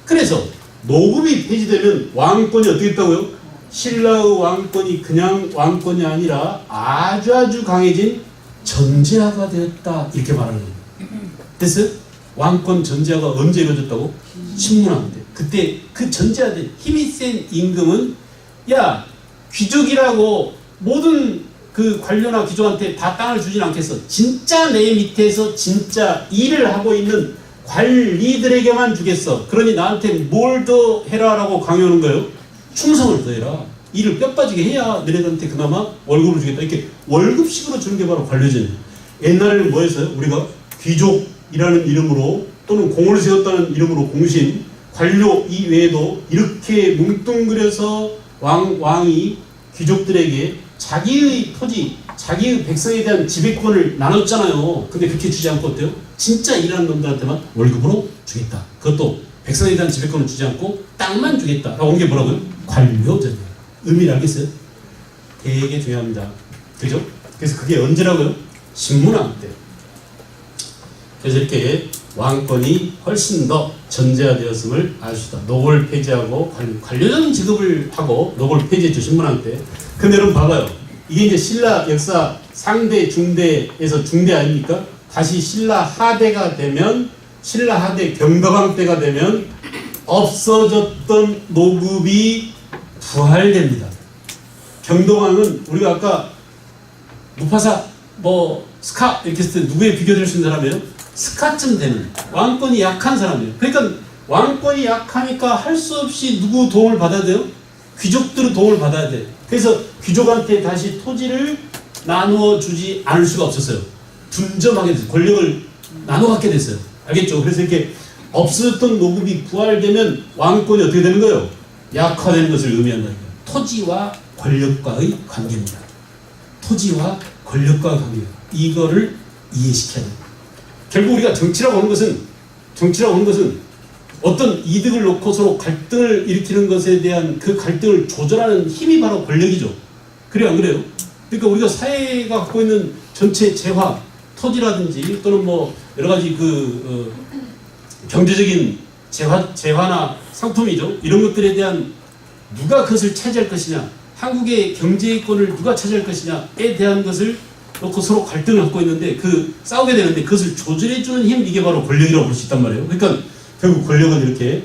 그래서 노급이 폐지되면 왕권이 어떻게 됐다고요? 신라의 왕권이 그냥 왕권이 아니라 아주 강해진 전제화가 되었다. 이렇게 말하는 겁니다. 됐어요? 왕권 전제화가 언제 이루어졌다고? 신문왕 때. 그때 그 전제화된 힘이 센 임금은, 야 귀족이라고 모든 그 관료나 귀족한테 다 땅을 주진 않겠어. 진짜 내 밑에서 진짜 일을 하고 있는 관리들에게만 주겠어. 그러니 나한테 뭘 더 해라라고 강요하는 거예요? 충성을 더해라. 일을 뼈 빠지게 해야 너네들한테 그나마 월급을 주겠다. 이렇게 월급식으로 주는 게 바로 관료전이에요. 옛날에는 뭐였어요? 우리가 귀족이라는 이름으로 또는 공을 세웠다는 이름으로 공신, 관료 이외에도 이렇게 뭉뚱그려서 왕이 귀족들에게 자기의 토지, 자기의 백성에 대한 지배권을 나눴잖아요. 근데 그렇게 주지 않고 어때요? 진짜 일하는 놈들한테만 월급으로 주겠다. 그것도 백성에 대한 지배권을 주지 않고 땅만 주겠다 라고 한 게 뭐라고요? 관료전이에요. 의미를 알겠어요? 되게 중요합니다. 그죠? 그래서 그게 언제라고요? 신문왕 때. 그래서 이렇게 왕권이 훨씬 더 전제화되었음을 알 수 있다. 노골 폐지하고 관료전 지급을 하고 노골 폐지했죠. 신문왕 때. 근데 여러분 봐봐요. 이게 이제 신라 역사 상대 중대에서 중대 아닙니까? 다시 신라 하대가 되면, 신라 하대 경덕왕 때가 되면 없어졌던 노급이 부활됩니다. 경덕왕은 우리가 아까 무파사 스카 이렇게 했을 때 누구에 비교될 수 있는 사람이에요? 스카쯤 되는 왕권이 약한 사람이에요. 그러니까 왕권이 약하니까 할 수 없이 누구 도움을 받아야 돼요? 귀족들의 도움을 받아야 돼. 그래서 귀족한테 다시 토지를 나누어 주지 않을 수가 없었어요. 둔점하게 됐어요. 권력을 나눠 갖게 됐어요. 알겠죠? 그래서 이렇게 없어졌던 노급이 부활되면 왕권이 어떻게 되는 거예요? 약화되는 것을 의미한다는 거예요. 토지와 권력과의 관계입니다. 토지와 권력과의 관계. 이거를 이해시켜야 돼요. 결국 우리가 정치라고 하는 것은 어떤 이득을 놓고 서로 갈등을 일으키는 것에 대한 그 갈등을 조절하는 힘이 바로 권력이죠. 그래요, 안 그래요? 그러니까 우리가 사회가 갖고 있는 전체 재화, 토지라든지 또는 여러 가지 경제적인 재화나 상품이죠. 이런 것들에 대한 누가 그것을 차지할 것이냐, 한국의 경제권을 누가 차지할 것이냐에 대한 것을 놓고 서로 갈등을 갖고 있는데 싸우게 되는데 그것을 조절해주는 힘, 이게 바로 권력이라고 볼 수 있단 말이에요. 그러니까 결국 권력은 이렇게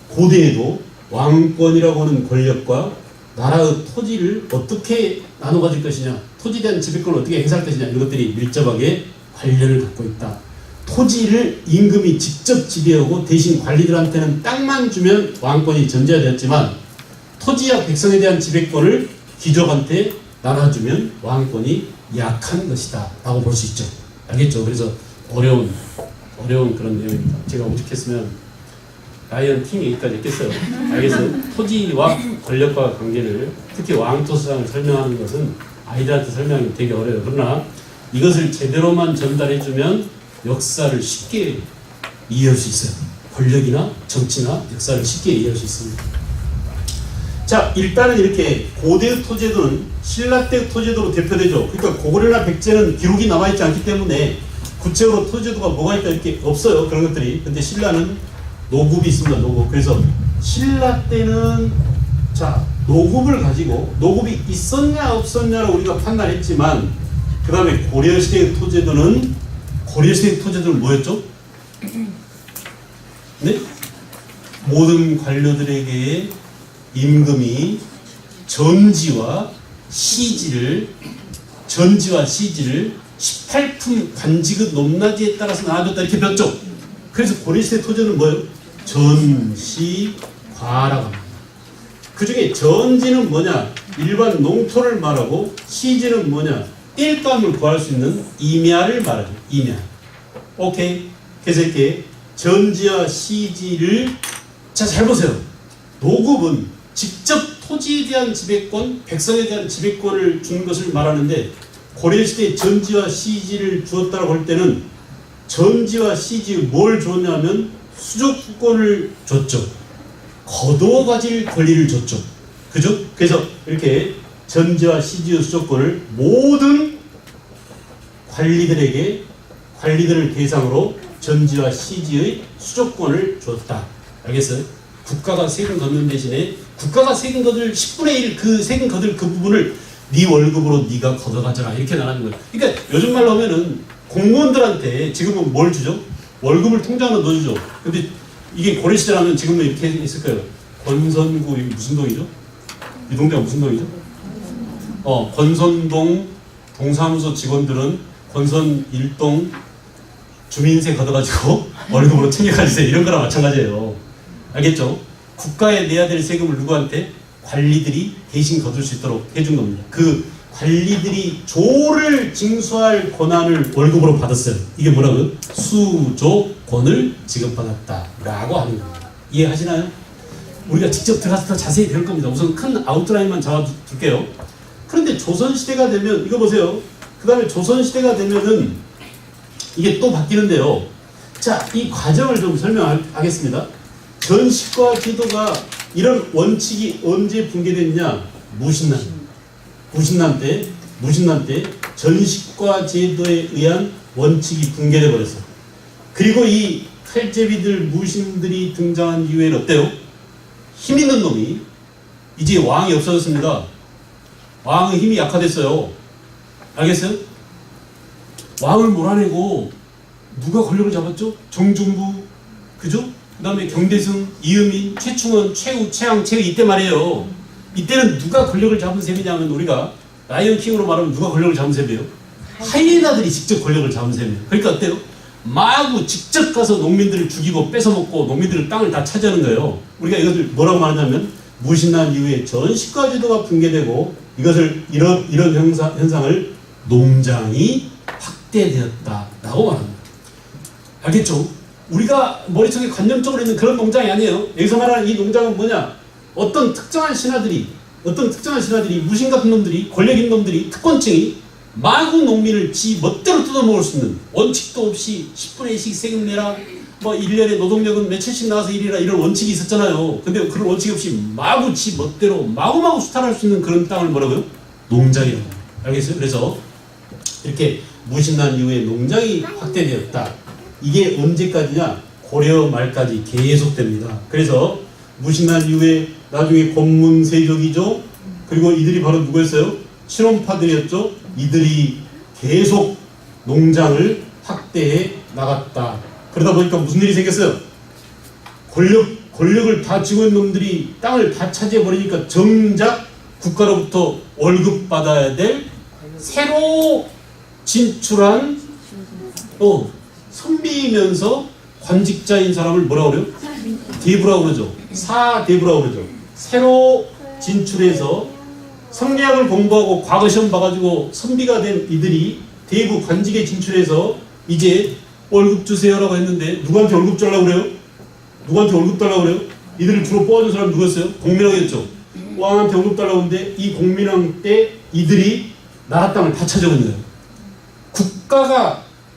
고대에도 왕권이라고 하는 권력과 나라의 토지를 어떻게 나눠 가질 것이냐, 토지에 대한 지배권을 어떻게 행사할 것이냐, 이것들이 밀접하게 관련을 갖고 있다. 토지를 임금이 직접 지배하고 대신 관리들한테는 땅만 주면 왕권이 전제되었지만 토지와 백성에 대한 지배권을 귀족한테 나눠주면 왕권이 약한 것이다 라고 볼 수 있죠. 알겠죠? 그래서 어려운 그런 내용입니다. 제가 오죽했으면 라이언 킹 얘기까지 했겠어요. 알겠어요? 토지와 권력과 관계를, 특히 왕토수상을 설명하는 것은 아이들한테 설명하기 되게 어려워요. 그러나 이것을 제대로만 전달해주면 역사를 쉽게 이해할 수 있어요. 권력이나 정치나 역사를 쉽게 이해할 수 있습니다. 자, 일단은 이렇게 고대 토제도는 신라 때 토제도로 대표되죠. 그러니까 고구려나 백제는 기록이 남아있지 않기 때문에 구체적으로 토제도가 뭐가 있다 이렇게 없어요. 그런 것들이. 근데 신라는 노급이 있습니다. 노급. 그래서 신라 때는 자, 노급을 가지고 노급이 있었냐 없었냐를 우리가 판단했지만 그 다음에 고려시대의 토제도는 뭐였죠? 네? 모든 관료들에게 임금이 전지와 시지를 18품 관직의 높낮이에 따라서 나눠줬다 이렇게 배웠죠. 그래서 고려시대 토제는 뭐예요? 전시과라고 합니다. 그 중에 전지는 뭐냐? 일반 농토를 말하고 시지는 뭐냐? 일감을 구할 수 있는 임야를 말하죠. 임야. 오케이. 그래서 이렇게 전지와 시지를 잘 보세요. 노급은 직접 토지에 대한 지배권, 백성에 대한 지배권을 주는 것을 말하는데 고려시대에 전지와 시지를 주었다고 할 때는 전지와 시지에 뭘 줬냐면 수족권을 줬죠. 거두어 가질 권리를 줬죠. 그죠? 그래서 이렇게 전지와 시지의 수족권을 모든 관리들을 대상으로 전지와 시지의 수족권을 줬다. 알겠어요? 국가가 세금 걷는 대신에 국가가 세금 걷을 10분의 1 그 세금 걷을 그 부분을 네 월급으로 네가 걷어가져라 이렇게 나가는 거예요. 그러니까 요즘 말로 하면은 공무원들한테 지금은 뭘 주죠? 월급을 통장으로 넣어주죠. 근데 이게 고려시대라면 지금은 이렇게 있을 거예요. 권선구, 이게 무슨 동이죠? 이 동네가 무슨 동이죠? 권선동 동사무소 직원들은 권선 1동 주민세 걷어가지고 월급으로 챙겨가주세요. 이런 거랑 마찬가지예요. 알겠죠? 국가에 내야 될 세금을 누구한테? 관리들이 대신 거둘 수 있도록 해준 겁니다. 그 관리들이 조를 징수할 권한을 월급으로 받았어요. 이게 뭐라고요? 수조권을 지급받았다 라고 하는 겁니다. 이해하시나요? 우리가 직접 들어가서 더 자세히 배울 겁니다. 우선 큰 아웃라인만 잡아둘게요. 그런데 조선시대가 되면 이거 보세요. 그 다음에 조선시대가 되면은 이게 또 바뀌는데요. 자, 이 과정을 좀 설명하겠습니다. 전시과 제도가 이런 원칙이 언제 붕괴됐냐? 무신난 때 전시과 제도에 의한 원칙이 붕괴돼 버렸어요. 그리고 이 칼제비들 무신들이 등장한 이후에는 어때요? 힘 있는 놈이 이제 왕이 없어졌습니다. 왕의 힘이 약화됐어요. 알겠어요? 왕을 몰아내고 누가 권력을 잡았죠? 정중부, 그죠? 그 다음에 경대승, 이음인, 최충원, 최우, 최양, 최의 이때 말이에요. 이때는 누가 권력을 잡은 셈이냐면 우리가 라이언 킹으로 말하면 누가 권력을 잡은 셈이에요? 하이에나들이 직접 권력을 잡은 셈이에요. 그러니까 어때요? 마구 직접 가서 농민들을 죽이고 뺏어먹고 농민들의 땅을 다 차지하는 거예요. 우리가 이것을 뭐라고 말하냐면 무신난 이후에 전시과 제도가 붕괴되고 이것을 이런 현상을 농장이 확대되었다라고 말합니다. 알겠죠? 우리가 머릿속에 관념적으로 있는 그런 농장이 아니에요. 여기서 말하는 이 농장은 뭐냐? 어떤 특정한 신하들이 무신 같은 놈들이, 권력 있는 놈들이, 특권층이 마구 농민을 지 멋대로 뜯어먹을 수 있는, 원칙도 없이 10분의 1씩 세금 내라, 1년에 노동력은 며칠씩 나와서 일해라, 이런 원칙이 있었잖아요. 근데 그런 원칙 없이 마구 지 멋대로 마구마구 수탈할 수 있는 그런 땅을 뭐라고요? 농장이라고. 알겠어요? 그래서 이렇게 무신난 이후에 농장이 확대되었다. 이게 언제까지냐? 고려 말까지 계속됩니다. 그래서 무신난 이후에 나중에 권문세족이죠. 그리고 이들이 바로 누구였어요? 친원파들이었죠. 이들이 계속 농장을 확대해 나갔다. 그러다 보니까 무슨 일이 생겼어요? 권력을 다 쥐고 있는 놈들이 땅을 다 차지해 버리니까 정작 국가로부터 월급 받아야 될 새로 진출한 선비면서 관직자인 사람을 뭐라고 그래요? 대부라고 그러죠. 사대부라고 그러죠. 새로 진출해서 성리학을 공부하고 과거 시험 봐가지고 선비가 된 이들이 대부 관직에 진출해서 이제 월급 주세요라고 했는데 누구한테 월급 달라고 그래요? 누구한테 월급 달라고 그래요? 이들을 주로 뽑아준 사람이 누구였어요? 공민왕이었죠. 왕한테 월급 달라고 했는데 이 공민왕 때 이들이 나라 땅을 다 차지하는 거예요.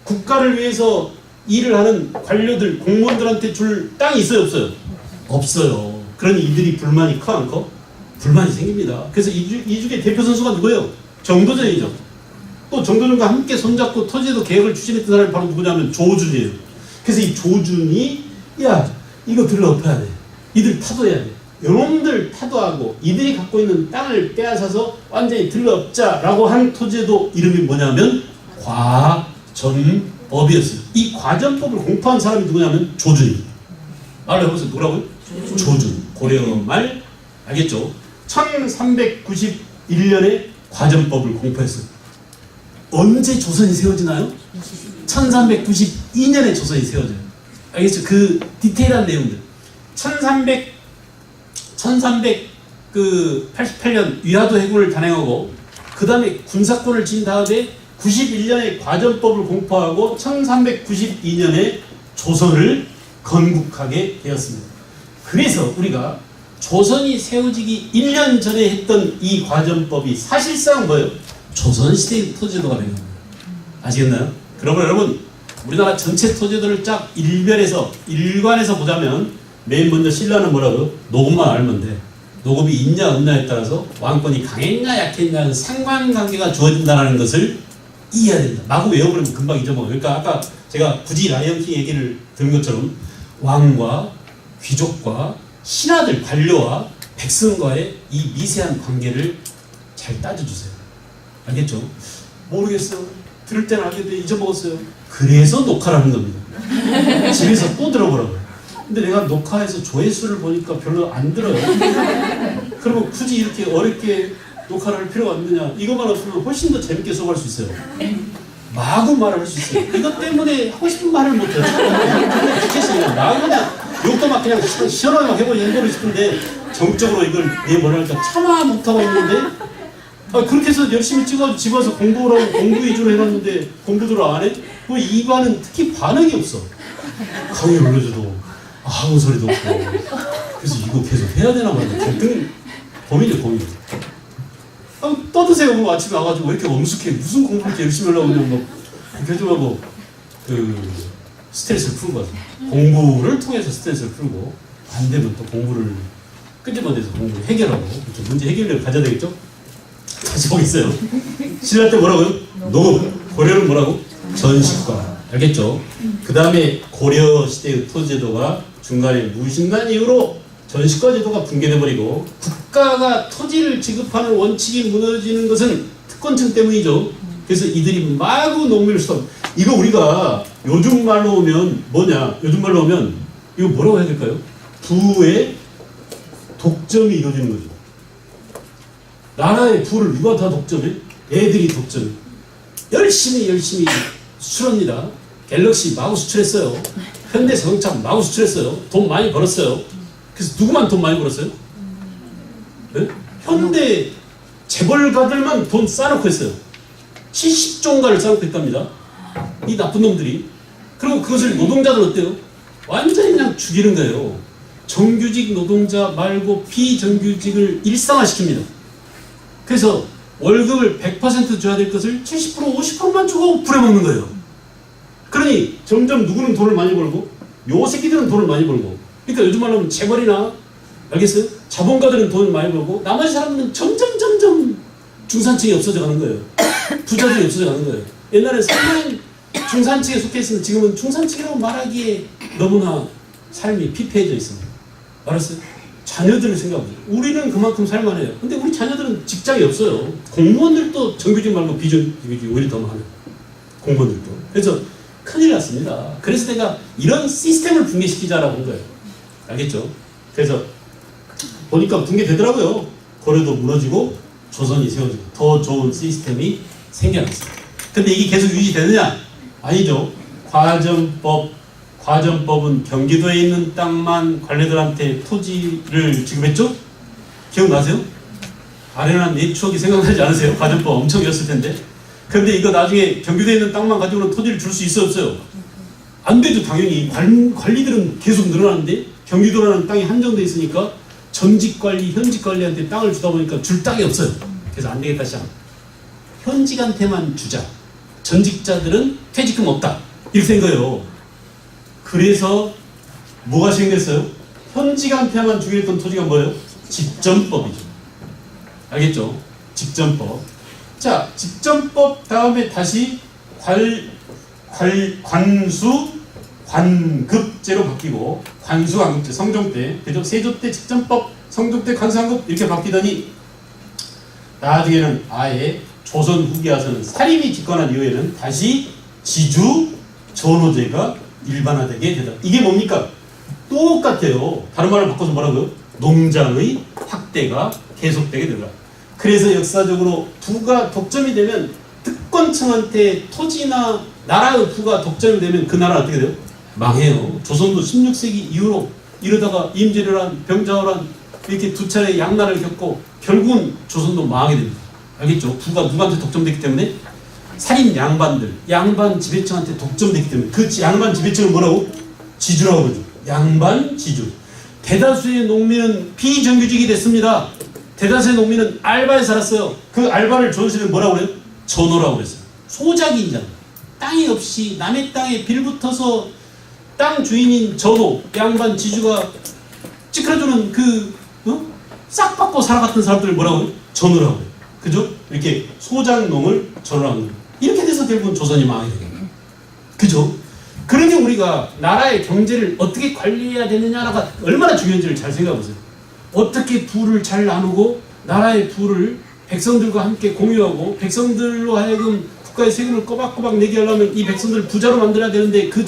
국가를 위해서 일을 하는 관료들, 공무원들한테 줄 땅이 있어요, 없어요? 없어요. 그러니 이들이 불만이 커, 안 커? 불만이 생깁니다. 그래서 이 중에 대표 선수가 누구예요? 정도전이죠. 또 정도전과 함께 손잡고 토지도 계획을 추진했던 사람이 바로 누구냐면 조준이에요. 그래서 이 조준이 야 이거 들러엎어야 돼. 이들 타도해야 돼. 요놈들 타도하고 이들이 갖고 있는 땅을 빼앗아서 완전히 들러엎자라고 한 토지도 이름이 뭐냐면 과전법이었어요. 이 과전법을 공포한 사람이 누구냐면 조준이. 말로 해보세요. 뭐라고요? 조준. 고려 말 알겠죠? 1391년에 과전법을 공포했어요. 언제 조선이 세워지나요? 1392년에 조선이 세워져요. 알겠죠? 그 디테일한 내용들. 1388년 위화도 해군을 단행하고 그 다음에 군사권을 진 다음에 91년에 과전법을 공포하고 1392년에 조선을 건국하게 되었습니다. 그래서 우리가 조선이 세워지기 1년 전에 했던 이 과전법이 사실상 뭐예요? 조선시대의 토제도가 된 겁니다. 아시겠나요? 그러면 여러분 우리나라 전체 토제도를 쫙 일관해서 보자면 맨 먼저 신라는 뭐라고요? 노급만 알면 돼. 노급이 있냐 없냐에 따라서 왕권이 강했냐 약했냐는 상관관계가 주어진다는 것을 이해해야 된다. 마구 외워버리면 금방 잊어먹어요. 그러니까 아까 제가 굳이 라이언킹 얘기를 들은 것처럼 왕과 귀족과 신하들, 관료와 백성과의 이 미세한 관계를 잘 따져주세요. 알겠죠? 모르겠어요. 들을 때는 알겠는데 잊어먹었어요. 그래서 녹화를 하는 겁니다. 집에서 또 들어보라고요. 근데 내가 녹화해서 조회수를 보니까 별로 안 들어요. 그러면 굳이 이렇게 어렵게 녹화를 할 필요가 없느냐. 이것만 없으면 훨씬 더 재밌게 수업할 수 있어요. 마구 말을 할 수 있어요. 이것 때문에 하고 싶은 말을 못해요. 그냥 마구 그냥 욕도 막 그냥 시원하게 막 해보고 싶은데 정적으로 이걸 내 뭐랄까 참아 못하고 있는데 그렇게 해서 열심히 찍어서 집 와서 공부를 하고 공부 위주로 해놨는데 공부들을 안 해? 그 이관은 특히 반응이 없어. 강의 올려줘도 아무 소리도 없고. 그래서 이거 계속 해야 되나 말이야. 갈등 고민이죠, 고민. 떠드세요. 뭐 아침에 와가지고 왜 이렇게 엄숙해? 무슨 공부를 이렇게 열심히 하려고 그냥 막 이렇게 좀 하고 스트레스를 푸는 거죠. 공부를 통해서 스트레스를 풀고 안 되면 또 공부를 끄집어내서 공부를 해결하고 그렇죠. 문제 해결력을 가져야 되겠죠? 다시 보겠어요. 신라 때 뭐라고요? 노급. 고려는 뭐라고? 전시과. 알겠죠? 그 다음에 고려 시대의 토지제도가 중간에 무신난 이후로 전시과 제도가 붕괴돼버리고 국가가 토지를 지급하는 원칙이 무너지는 것은 특권층 때문이죠. 그래서 이들이 마구 농민을 수업. 이거 우리가 요즘 말로 오면 뭐냐? 요즘 말로 오면 이거 뭐라고 해야 될까요? 부의 독점이 이루어지는 거죠. 나라의 부를 누가 다 독점해? 애들이 독점해. 열심히 수출합니다. 갤럭시 마구 수출했어요. 현대자동차 마구 수출했어요. 돈 많이 벌었어요. 그래서 누구만 돈 많이 벌었어요? 네? 현대 재벌가들만 돈 싸놓고 했어요. 70조인가를 싸놓고 했답니다. 이 나쁜 놈들이. 그리고 그것을 노동자들은 어때요? 완전히 그냥 죽이는 거예요. 정규직 노동자 말고 비정규직을 일상화시킵니다. 그래서 월급을 100% 줘야 될 것을 70% 50%만 주고 부려먹는 거예요. 그러니 점점 누구는 돈을 많이 벌고 요 새끼들은 돈을 많이 벌고 그러니까 요즘 말로 하면 재벌이나 알겠어요? 자본가들은 돈을 많이 벌고 나머지 사람들은 점점 중산층이 없어져 가는 거예요. 부자들이 없어져 가는 거예요. 옛날에 상당히 중산층에 속해 있으면 지금은 중산층이라고 말하기에 너무나 삶이 피폐해져 있습니다. 알았어요? 자녀들을 생각해보세요. 우리는 그만큼 살만해요. 근데 우리 자녀들은 직장이 없어요. 공무원들도 정규직 말고 비정규직이 오히려 더 많아요. 공무원들도. 그래서 큰일 났습니다. 그래서 내가 이런 시스템을 붕괴시키자라고 한 거예요. 알겠죠? 그래서 보니까 붕괴되더라고요. 고려도 무너지고 조선이 세워지고 더 좋은 시스템이 생겨났어요. 근데 이게 계속 유지되느냐? 아니죠. 과전법은 경기도에 있는 땅만 관리들한테 토지를 지급했죠? 기억나세요? 아련한 옛 추억이 생각나지 않으세요? 과전법 엄청 였을 텐데. 그런데 이거 나중에 경기도에 있는 땅만 가지고는 토지를 줄 수 있어 없어요? 안 되죠. 당연히 관리들은 계속 늘어나는데 경기도라는 땅이 한정돼 있으니까 전직 관리, 현직 관리한테 땅을 주다 보니까 줄 땅이 없어요. 그래서 안 되겠다 시작. 현직한테만 주자. 전직자들은 퇴직금 없다. 이렇게 된 거예요. 그래서 뭐가 시행됐어요? 현직한테만 주기로 했던 토지가 뭐예요? 직전법이죠. 알겠죠? 직전법. 자, 직전법 다음에 다시 관수, 관급제로 바뀌고 관수, 관급제, 성종 때, 그죠? 세조 때 직전법, 성종 때 관수, 관급 이렇게 바뀌더니 나중에는 아예 조선 후기 와서는 사림이 집권한 이후에는 다시 지주, 전호제가 일반화되게 되다. 이게 뭡니까? 똑같아요. 다른 말을 바꿔서 뭐라고요? 농장의 확대가 계속되게 되더라. 그래서 역사적으로 부가 독점이 되면 특권층한테 토지나 나라의 부가 독점이 되면 그 나라 어떻게 돼요? 망해요. 조선도 16세기 이후로 이러다가 임진왜란, 병자호란 이렇게 두 차례 양날을 겪고 결국은 조선도 망하게 됩니다. 알겠죠? 부가 누구한테 독점됐기 때문에 살인 양반들, 양반 지배층한테 독점됐기 때문에 그 양반 지배층을 뭐라고? 지주라고 그러죠. 양반 지주. 대다수의 농민은 비정규직이 됐습니다. 대다수의 농민은 알바에 살았어요. 그 알바를 조선시대는 뭐라고 그래요? 전호라고 그랬어요. 소작인자. 땅이 없이 남의 땅에 빌붙어서 땅 주인인 전호, 양반 지주가 찌그러주는 싹 받고 살아갔던 사람들을 뭐라고 해요? 전호라고 해요. 그죠? 이렇게 소작농을 전호라고 해요. 이렇게 돼서 결국은 조선이 망하게 되겠네요. 그죠? 그러니 우리가 나라의 경제를 어떻게 관리해야 되느냐가 얼마나 중요한지를 잘 생각해보세요. 어떻게 부를 잘 나누고 나라의 부를 백성들과 함께 공유하고 백성들로 하여금 국가의 세금을 꼬박꼬박 내게 하려면 이 백성들을 부자로 만들어야 되는데 그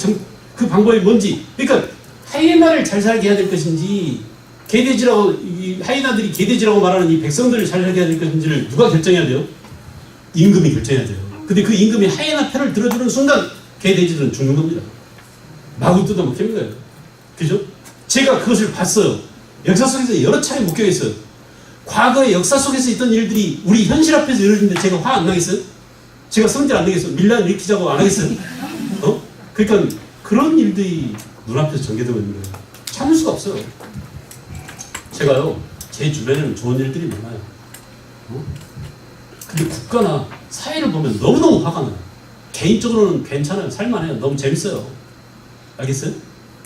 방법이 뭔지. 그러니까 하이에나를 잘 살게 해야 될 것인지 개돼지라고 이 하이에나들이 개돼지라고 말하는 이 백성들을 잘 살게 해야 될 것인지를 누가 결정해야 돼요? 임금이 결정해야 돼요. 근데 그 임금이 하이에나 편을 들어주는 순간 개돼지들은 죽는 겁니다. 마구 뜯어먹히는 거예요. 그죠? 제가 그것을 봤어요. 역사 속에서 여러 차례 목격했어요. 과거의 역사 속에서 있던 일들이 우리 현실 앞에서 이루어지는데 제가 화 안 나겠어요? 제가 성질 안 내겠어요? 밀란 일으키자고 안 하겠어요? 그러니까 그런 일들이 눈앞에서 전개되고 있는 거예요. 참을 수가 없어요. 제가요, 제 주변에는 좋은 일들이 많아요. 근데 국가나 사회를 보면 너무너무 화가 나요. 개인적으로는 괜찮아요. 살만해요. 너무 재밌어요. 알겠어요?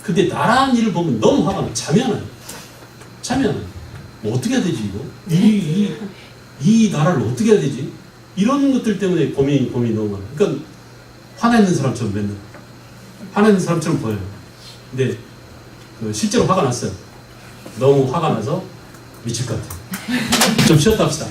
근데 나라는 일을 보면 너무 화가 나요. 잠이 안 와요. 잠이 안 와요. 뭐 어떻게 해야 되지 이거? 이 나라를 어떻게 해야 되지? 이런 것들 때문에 고민이 너무 많아요. 그러니까 화내는 사람처럼 맨날 화내는 사람처럼 보여요. 근데 실제로 화가 났어요. 너무 화가 나서 미칠 것 같아요. 좀 쉬었다 합시다.